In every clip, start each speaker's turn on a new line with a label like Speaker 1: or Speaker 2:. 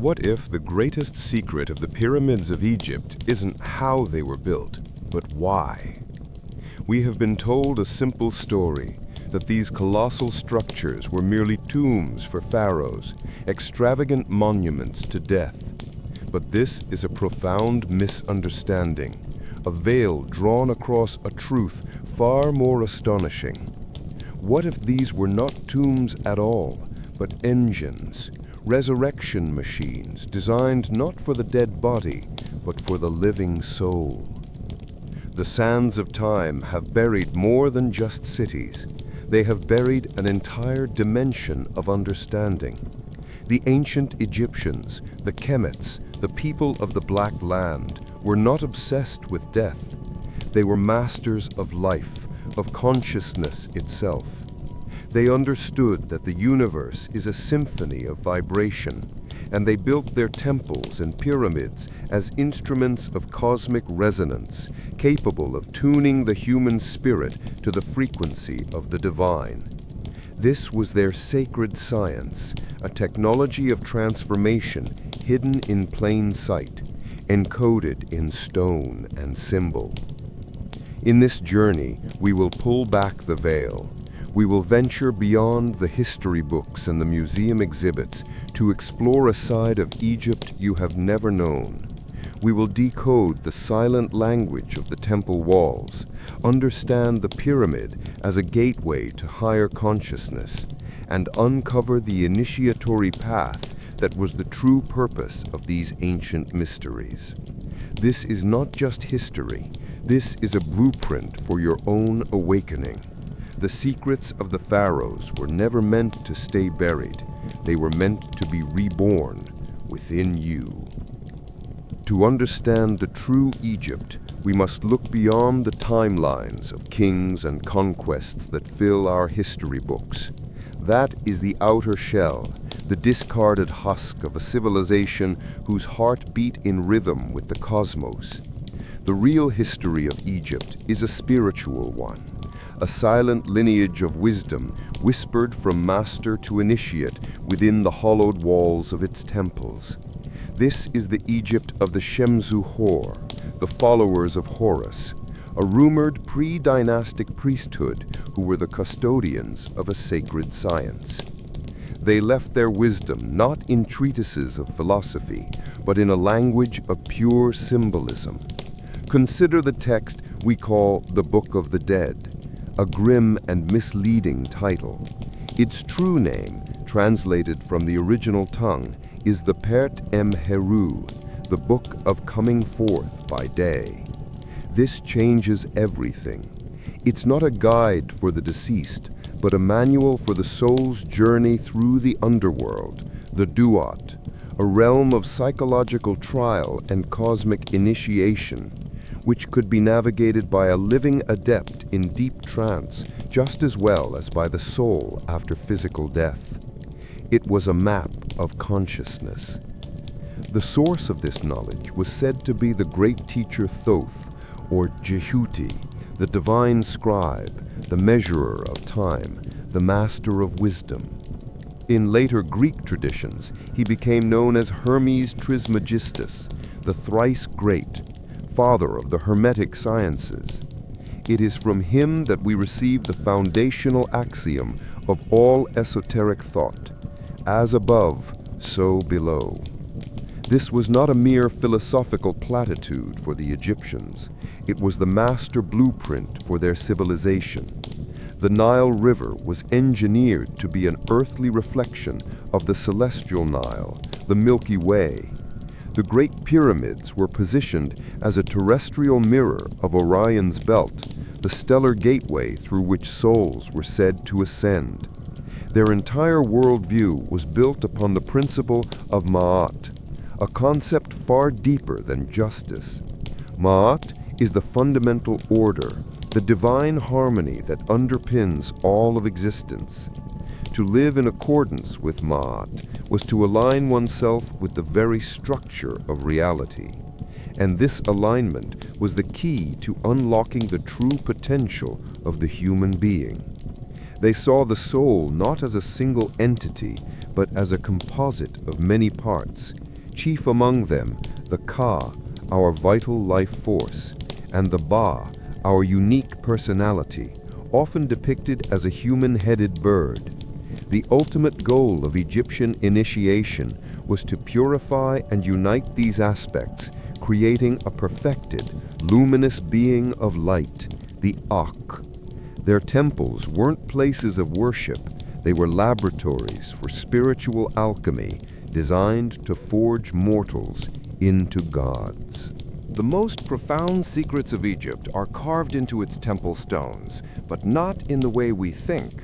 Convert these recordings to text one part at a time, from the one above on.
Speaker 1: What if the greatest secret of the pyramids of Egypt isn't how they were built, but why? We have been told a simple story, that these colossal structures were merely tombs for pharaohs, extravagant monuments to death. But this is a profound misunderstanding, a veil drawn across a truth far more astonishing. What if these were not tombs at all, but engines, resurrection machines designed not for the dead body, but for the living soul? The sands of time have buried more than just cities. They have buried an entire dimension of understanding. The ancient Egyptians, the Khemites, the people of the Black Land, were not obsessed with death. They were masters of life, of consciousness itself. They understood that the universe is a symphony of vibration, and they built their temples and pyramids as instruments of cosmic resonance, capable of tuning the human spirit to the frequency of the divine. This was their sacred science, a technology of transformation hidden in plain sight, encoded in stone and symbol. In this journey, we will pull back the veil. We will venture beyond the history books and the museum exhibits to explore a side of Egypt you have never known. We will decode the silent language of the temple walls, understand the pyramid as a gateway to higher consciousness, and uncover the initiatory path that was the true purpose of these ancient mysteries. This is not just history. This is a blueprint for your own awakening. The secrets of the pharaohs were never meant to stay buried. They were meant to be reborn within you. To understand the true Egypt, we must look beyond the timelines of kings and conquests that fill our history books. That is the outer shell, the discarded husk of a civilization whose heart beat in rhythm with the cosmos. The real history of Egypt is a spiritual one. A silent lineage of wisdom whispered from master to initiate within the hollowed walls of its temples. This is the Egypt of the Shemsu Hor, the followers of Horus, a rumored pre-dynastic priesthood who were the custodians of a sacred science. They left their wisdom not in treatises of philosophy, but in a language of pure symbolism. Consider the text we call the Book of the Dead, a grim and misleading title. Its true name, translated from the original tongue, is the Pert Em Heru, the Book of Coming Forth by Day. This changes everything. It's not a guide for the deceased, but a manual for the soul's journey through the underworld, the Duat, a realm of psychological trial and cosmic initiation, which could be navigated by a living adept in deep trance just as well as by the soul after physical death. It was a map of consciousness. The source of this knowledge was said to be the great teacher Thoth, or Jehuti, the divine scribe, the measurer of time, the master of wisdom. In later Greek traditions, he became known as Hermes Trismegistus, the thrice great, father of the Hermetic sciences. It is from him that we receive the foundational axiom of all esoteric thought: as above, so below. This was not a mere philosophical platitude for the Egyptians. It was the master blueprint for their civilization. The Nile River was engineered to be an earthly reflection of the celestial Nile, the Milky Way. The Great Pyramids were positioned as a terrestrial mirror of Orion's belt, the stellar gateway through which souls were said to ascend. Their entire worldview was built upon the principle of Ma'at, a concept far deeper than justice. Ma'at is the fundamental order, the divine harmony that underpins all of existence. To live in accordance with Ma'at was to align oneself with the very structure of reality. And this alignment was the key to unlocking the true potential of the human being. They saw the soul not as a single entity, but as a composite of many parts, chief among them the Ka, our vital life force, and the Ba, our unique personality, often depicted as a human-headed bird. The ultimate goal of Egyptian initiation was to purify and unite these aspects, creating a perfected, luminous being of light, the Ak. Their temples weren't places of worship, they were laboratories for spiritual alchemy designed to forge mortals into gods. The most profound secrets of Egypt are carved into its temple stones, but not in the way we think.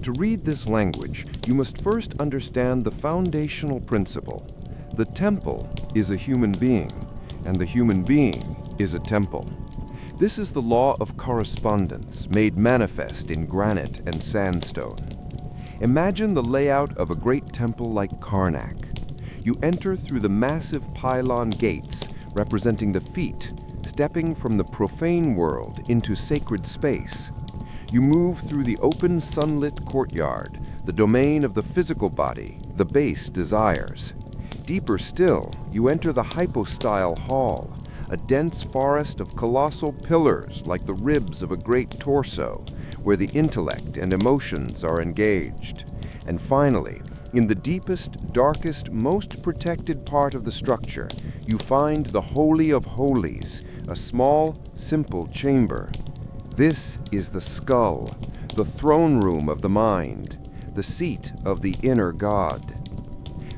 Speaker 1: To read this language, you must first understand the foundational principle. The temple is a human being, and the human being is a temple. This is the law of correspondence made manifest in granite and sandstone. Imagine the layout of a great temple like Karnak. You enter through the massive pylon gates, representing the feet, stepping from the profane world into sacred space. You move through the open sunlit courtyard, the domain of the physical body, the base desires. Deeper still, you enter the hypostyle hall, a dense forest of colossal pillars like the ribs of a great torso, where the intellect and emotions are engaged. And finally, in the deepest, darkest, most protected part of the structure, you find the Holy of Holies, a small, simple chamber. This is the skull, the throne room of the mind, the seat of the inner God.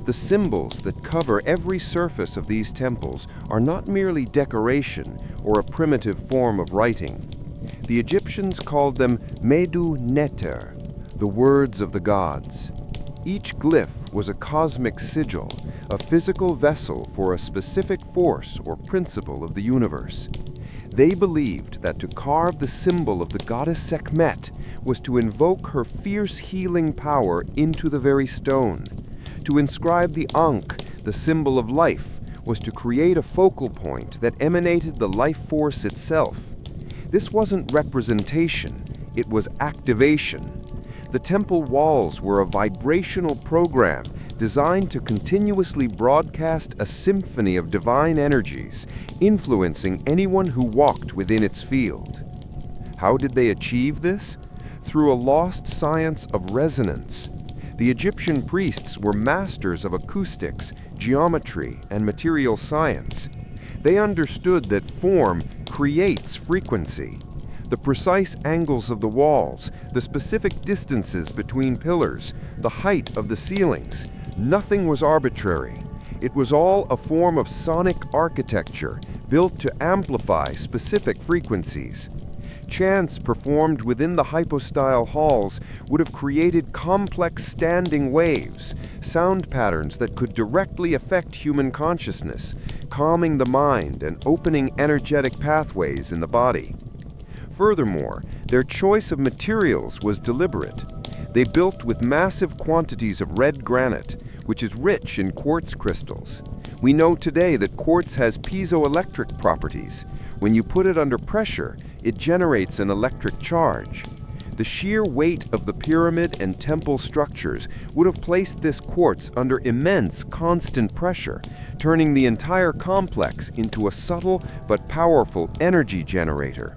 Speaker 1: The symbols that cover every surface of these temples are not merely decoration or a primitive form of writing. The Egyptians called them Medu Neter, the words of the gods. Each glyph was a cosmic sigil, a physical vessel for a specific force or principle of the universe. They believed that to carve the symbol of the goddess Sekhmet was to invoke her fierce healing power into the very stone. To inscribe the Ankh, the symbol of life, was to create a focal point that emanated the life force itself. This wasn't representation, it was activation. The temple walls were a vibrational program designed to continuously broadcast a symphony of divine energies, influencing anyone who walked within its field. How did they achieve this? Through a lost science of resonance. The Egyptian priests were masters of acoustics, geometry, and material science. They understood that form creates frequency. The precise angles of the walls, the specific distances between pillars, the height of the ceilings, nothing was arbitrary. It was all a form of sonic architecture built to amplify specific frequencies. Chants performed within the hypostyle halls would have created complex standing waves, sound patterns that could directly affect human consciousness, calming the mind and opening energetic pathways in the body. Furthermore, their choice of materials was deliberate. They built with massive quantities of red granite, which is rich in quartz crystals. We know today that quartz has piezoelectric properties. When you put it under pressure, it generates an electric charge. The sheer weight of the pyramid and temple structures would have placed this quartz under immense constant pressure, turning the entire complex into a subtle but powerful energy generator.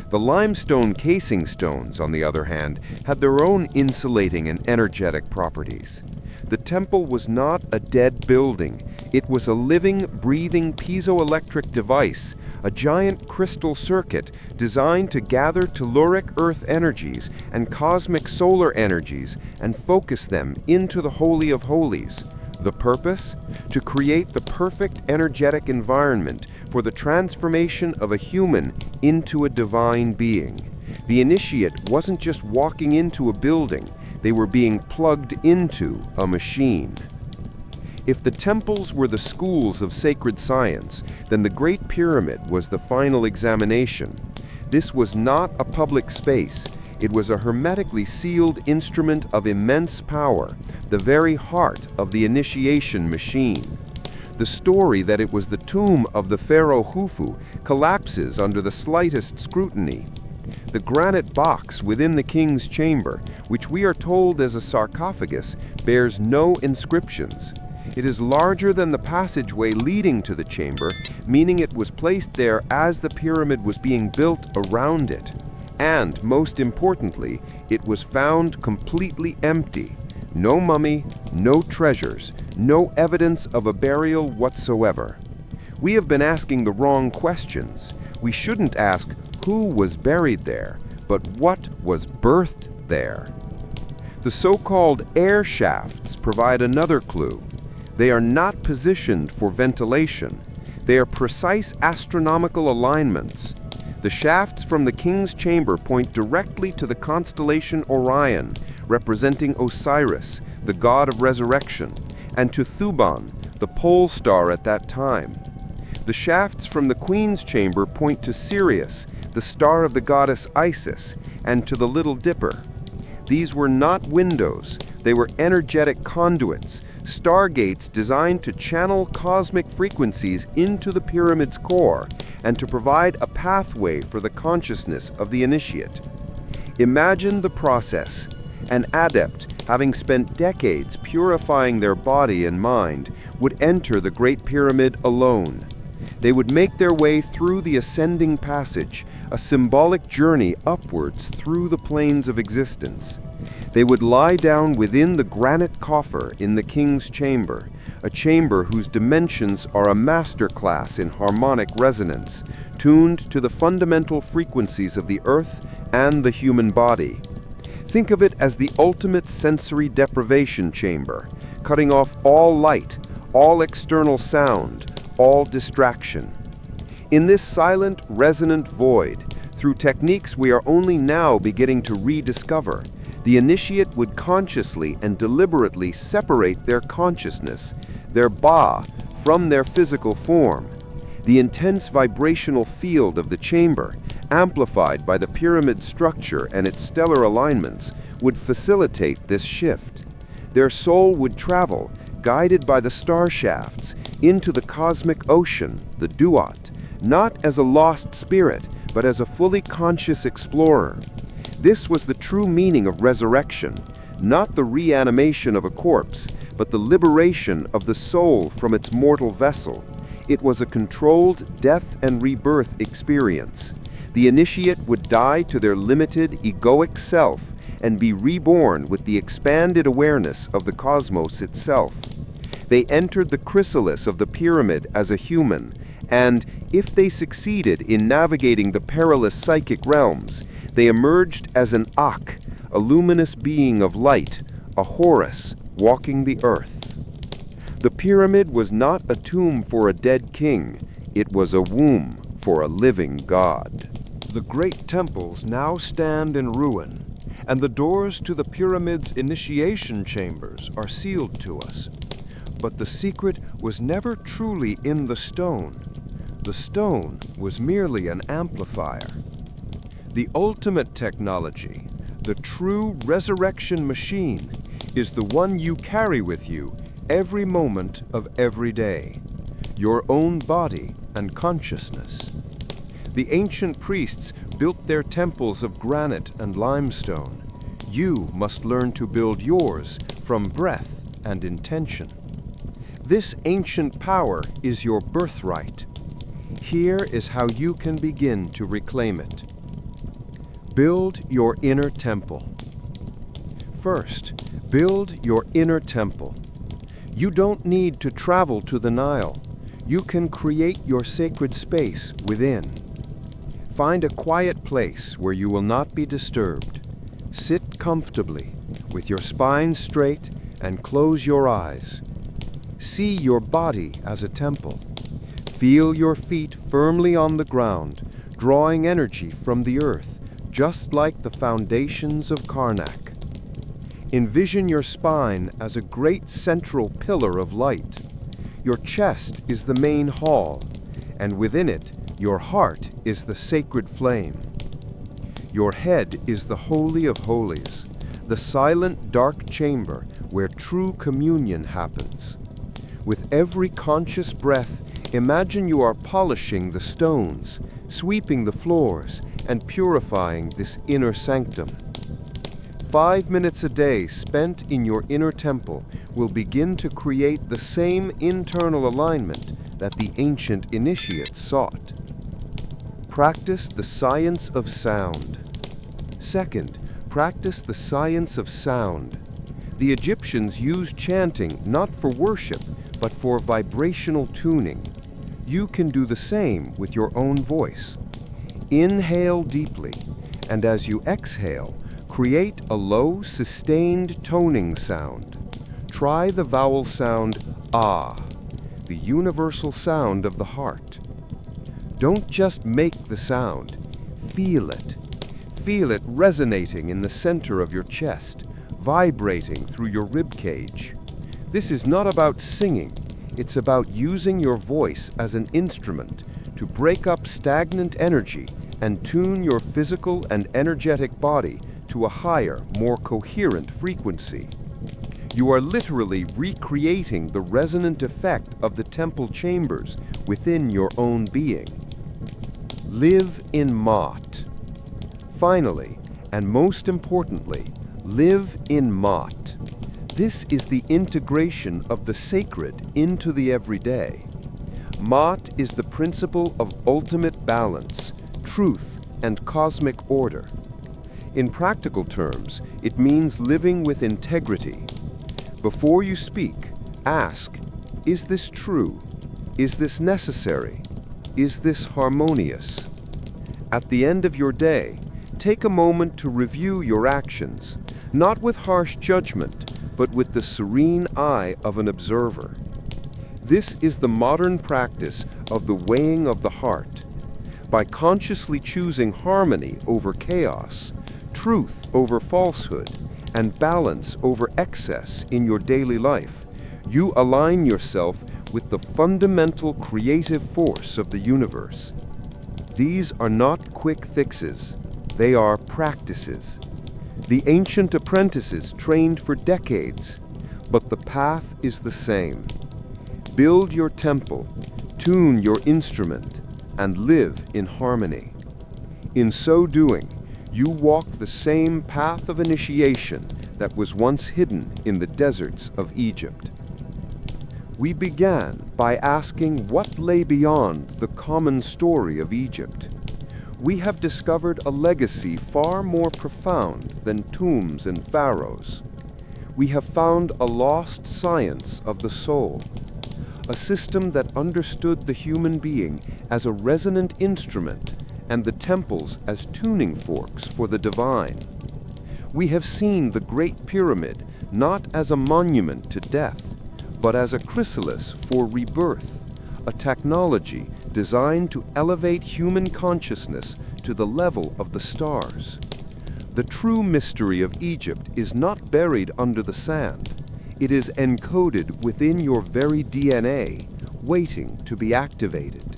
Speaker 1: The limestone casing stones, on the other hand, had their own insulating and energetic properties. The temple was not a dead building. It was a living, breathing piezoelectric device, a giant crystal circuit designed to gather telluric earth energies and cosmic solar energies and focus them into the Holy of Holies. The purpose? To create the perfect energetic environment for the transformation of a human into a divine being. The initiate wasn't just walking into a building, they were being plugged into a machine. If the temples were the schools of sacred science, then the Great Pyramid was the final examination. This was not a public space. It was a hermetically sealed instrument of immense power, the very heart of the initiation machine. The story that it was the tomb of the pharaoh Khufu collapses under the slightest scrutiny. The granite box within the king's chamber, which we are told is a sarcophagus, bears no inscriptions. It is larger than the passageway leading to the chamber, meaning it was placed there as the pyramid was being built around it. And, most importantly, it was found completely empty. No mummy, no treasures, no evidence of a burial whatsoever. We have been asking the wrong questions. We shouldn't ask who was buried there, but what was birthed there. The so-called air shafts provide another clue. They are not positioned for ventilation. They are precise astronomical alignments. The shafts from the king's chamber point directly to the constellation Orion, representing Osiris, the god of resurrection, and to Thuban, the pole star at that time. The shafts from the queen's chamber point to Sirius, the star of the goddess Isis, and to the Little Dipper. These were not windows, they were energetic conduits, stargates designed to channel cosmic frequencies into the pyramid's core and to provide a pathway for the consciousness of the initiate. Imagine the process. An adept, having spent decades purifying their body and mind, would enter the Great Pyramid alone. They would make their way through the ascending passage, a symbolic journey upwards through the planes of existence. They would lie down within the granite coffer in the king's chamber, a chamber whose dimensions are a masterclass in harmonic resonance, tuned to the fundamental frequencies of the earth and the human body. Think of it as the ultimate sensory deprivation chamber, cutting off all light, all external sound, all distraction. In this silent, resonant void, through techniques we are only now beginning to rediscover, the initiate would consciously and deliberately separate their consciousness, their ba, from their physical form. The intense vibrational field of the chamber, amplified by the pyramid structure and its stellar alignments, would facilitate this shift. Their soul would travel, guided by the star shafts, into the cosmic ocean, the duat, not as a lost spirit, but as a fully conscious explorer. This was the true meaning of resurrection, not the reanimation of a corpse, but the liberation of the soul from its mortal vessel. It was a controlled death and rebirth experience. The initiate would die to their limited, egoic self and be reborn with the expanded awareness of the cosmos itself. They entered the chrysalis of the pyramid as a human, and, if they succeeded in navigating the perilous psychic realms, they emerged as an Ak, a luminous being of light, a Horus, walking the earth. The pyramid was not a tomb for a dead king, it was a womb for a living god. The great temples now stand in ruin, and the doors to the pyramid's initiation chambers are sealed to us. But the secret was never truly in the stone. The stone was merely an amplifier. The ultimate technology, the true resurrection machine, is the one you carry with you every moment of every day, your own body and consciousness. The ancient priests built their temples of granite and limestone. You must learn to build yours from breath and intention. This ancient power is your birthright. Here is how you can begin to reclaim it. Build your inner temple. First, build your inner temple. You don't need to travel to the Nile. You can create your sacred space within. Find a quiet place where you will not be disturbed. Sit comfortably, with your spine straight, and close your eyes. See your body as a temple. Feel your feet firmly on the ground, drawing energy from the earth, just like the foundations of Karnak. Envision your spine as a great central pillar of light. Your chest is the main hall, and within it, your heart is the sacred flame. Your head is the Holy of Holies, the silent, dark chamber where true communion happens. With every conscious breath, imagine you are polishing the stones, sweeping the floors, and purifying this inner sanctum. 5 minutes a day spent in your inner temple will begin to create the same internal alignment that the ancient initiates sought. Practice the science of sound. Second, practice the science of sound. The Egyptians used chanting not for worship, but for vibrational tuning. You can do the same with your own voice. Inhale deeply, and as you exhale, create a low, sustained toning sound. Try the vowel sound ah, the universal sound of the heart. Don't just make the sound, feel it. Feel it resonating in the center of your chest, vibrating through your rib cage. This is not about singing, it's about using your voice as an instrument to break up stagnant energy and tune your physical and energetic body to a higher, more coherent frequency. You are literally recreating the resonant effect of the temple chambers within your own being. Live in Ma'at. Finally, and most importantly, live in Ma'at. This is the integration of the sacred into the everyday. Ma'at is the principle of ultimate balance, truth, and cosmic order. In practical terms, it means living with integrity. Before you speak, ask, is this true? Is this necessary? Is this harmonious? At the end of your day, take a moment to review your actions, not with harsh judgment, but with the serene eye of an observer. This is the modern practice of the weighing of the heart. By consciously choosing harmony over chaos, truth over falsehood, and balance over excess in your daily life, you align yourself with the fundamental creative force of the universe. These are not quick fixes, they are practices. The ancient apprentices trained for decades, but the path is the same. Build your temple, tune your instrument, and live in harmony. In so doing, you walk the same path of initiation that was once hidden in the deserts of Egypt. We began by asking what lay beyond the common story of Egypt. We have discovered a legacy far more profound than tombs and pharaohs. We have found a lost science of the soul, a system that understood the human being as a resonant instrument and the temples as tuning forks for the divine. We have seen the Great Pyramid not as a monument to death, but as a chrysalis for rebirth, a technology designed to elevate human consciousness to the level of the stars. The true mystery of Egypt is not buried under the sand. It is encoded within your very DNA, waiting to be activated.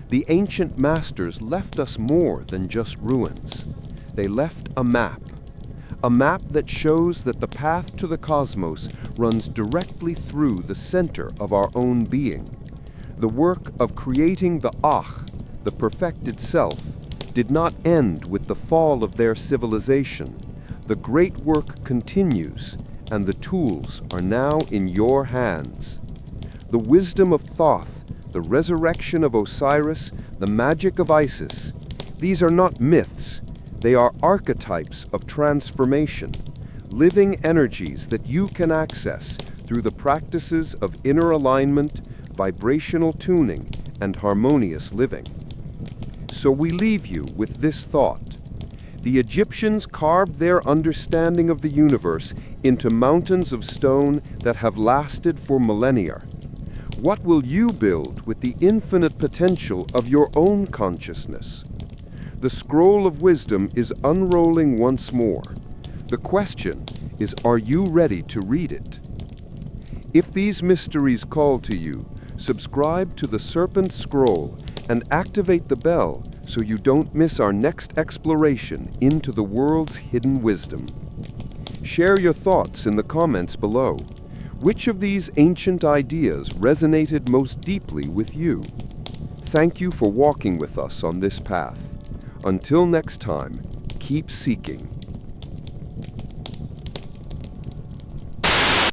Speaker 1: The ancient masters left us more than just ruins. They left a map that shows that the path to the cosmos runs directly through the center of our own being. The work of creating the the perfected self, did not end with the fall of their civilization. The great work continues, and the tools are now in your hands. The wisdom of Thoth, the resurrection of Osiris, the magic of Isis, these are not myths. They are archetypes of transformation, living energies that you can access through the practices of inner alignment, vibrational tuning, and harmonious living. So we leave you with this thought. The Egyptians carved their understanding of the universe into mountains of stone that have lasted for millennia. What will you build with the infinite potential of your own consciousness? The scroll of wisdom is unrolling once more. The question is, are you ready to read it? If these mysteries call to you, subscribe to the Serpent Scroll and activate the bell so you don't miss our next exploration into the world's hidden wisdom. Share your thoughts in the comments below. Which of these ancient ideas resonated most deeply with you? Thank you for walking with us on this path. Until next time, keep seeking.